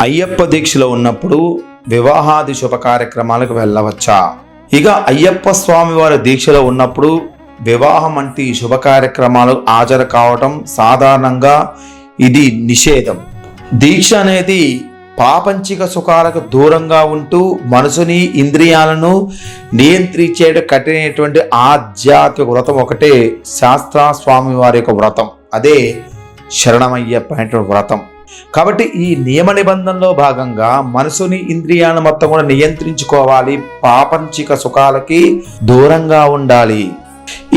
అయ్యప్ప దీక్షలో ఉన్నప్పుడు వివాహాది శుభ కార్యక్రమాలకు వెళ్ళవచ్చా? ఇక అయ్యప్ప స్వామి వారి దీక్షలో ఉన్నప్పుడు వివాహం వంటి శుభ కార్యక్రమాలు హాజరు కావటం సాధారణంగా ఇది నిషేధం. దీక్ష అనేది ప్రాపంచిక సుఖాలకు దూరంగా ఉంటూ మనసుని ఇంద్రియాలను నియంత్రించే కఠినటువంటి ఆధ్యాత్మిక వ్రతం ఒకటే శాస్త్ర స్వామి వారి యొక్క వ్రతం, అదే శరణమయ్యప్ప అనేటువంటి వ్రతం. కాబట్టి ఈ నియమ నిబంధనలో భాగంగా మనసుని ఇంద్రియాలను మొత్తం కూడా నియంత్రించుకోవాలి, ప్రాపంచిక సుఖాలకి దూరంగా ఉండాలి.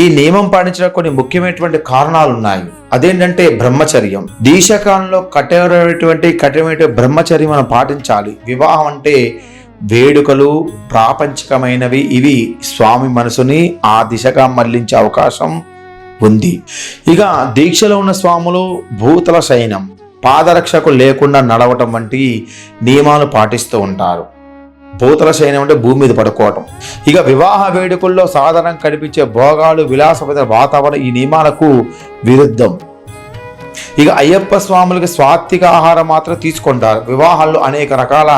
ఈ నియమం పాటించడానికి కొన్ని ముఖ్యమైనటువంటి కారణాలు ఉన్నాయి. అదేంటంటే బ్రహ్మచర్యం. దీక్షకాలంలో కఠినమైన బ్రహ్మచర్యం మనం పాటించాలి. వివాహం అంటే వేడుకలు ప్రాపంచికమైనవి, ఇవి స్వామి మనసుని ఆ దిశగా మళ్లించే అవకాశం ఉంది. ఇక దీక్షలో ఉన్న స్వాములు భూతల శయనం, పాదరక్షకు లేకుండా నడవటం వంటి నియమాలు పాటిస్తూ ఉంటారు. భూతల శయనం అంటే భూమి మీద పడుకోవటం. ఇక వివాహ వేడుకల్లో సాధారణంగా కనిపించే భోగాలు, విలాసమైన వాతావరణం ఈ నియమాలకు విరుద్ధం. ఇక అయ్యప్ప స్వాములకి సాత్విక ఆహారం మాత్రం తీసుకుంటారు. వివాహాల్లో అనేక రకాల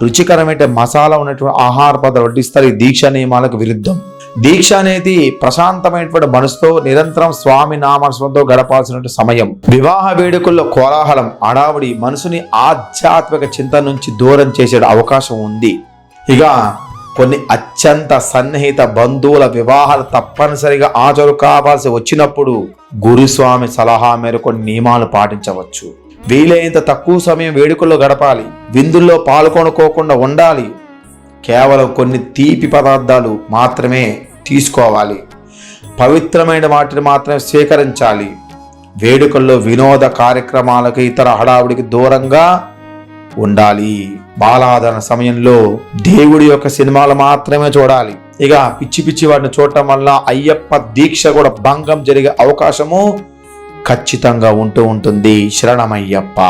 రుచికరమైన మసాలా ఉన్నటువంటి ఆహార పదార్థాలు వడ్డిస్తారు. ఈ దీక్ష నియమాలకు విరుద్ధం. దీక్ష అనేది ప్రశాంతమైనటువంటి మనసుతో నిరంతరం స్వామి నామస్మరణతో గడపాల్సిన సమయం. వివాహ వేడుకల్లో కోలాహలం, అడావుడి మనసుని ఆధ్యాత్మిక చింతన నుంచి దూరం చేసే అవకాశం ఉంది. ఇక కొన్ని అత్యంత సన్నిహిత బంధువుల వివాహాలు తప్పనిసరిగా హాజరు కావాల్సి వచ్చినప్పుడు గురుస్వామి సలహా మేరకు కొన్ని నియమాలు పాటించవచ్చు. వీలైనంత తక్కువ సమయం వేడుకల్లో గడపాలి. విందుల్లో పాల్గొనుకోకుండా ఉండాలి. కేవలం కొన్ని తీపి పదార్థాలు మాత్రమే తీసుకోవాలి. పవిత్రమైన వాటిని మాత్రమే స్వీకరించాలి. వేడుకల్లో వినోద కార్యక్రమాలకు, ఇతర హడావుడికి దూరంగా ఉండాలి. బాలాదరణ సమయంలో దేవుడి యొక్క సినిమాలు మాత్రమే చూడాలి. ఇక పిచ్చి వాటిని చూడటం వల్ల అయ్యప్ప దీక్ష కూడా భంగం జరిగే అవకాశము ఖచ్చితంగా ఉంటుంది. శరణమయ్యప్ప.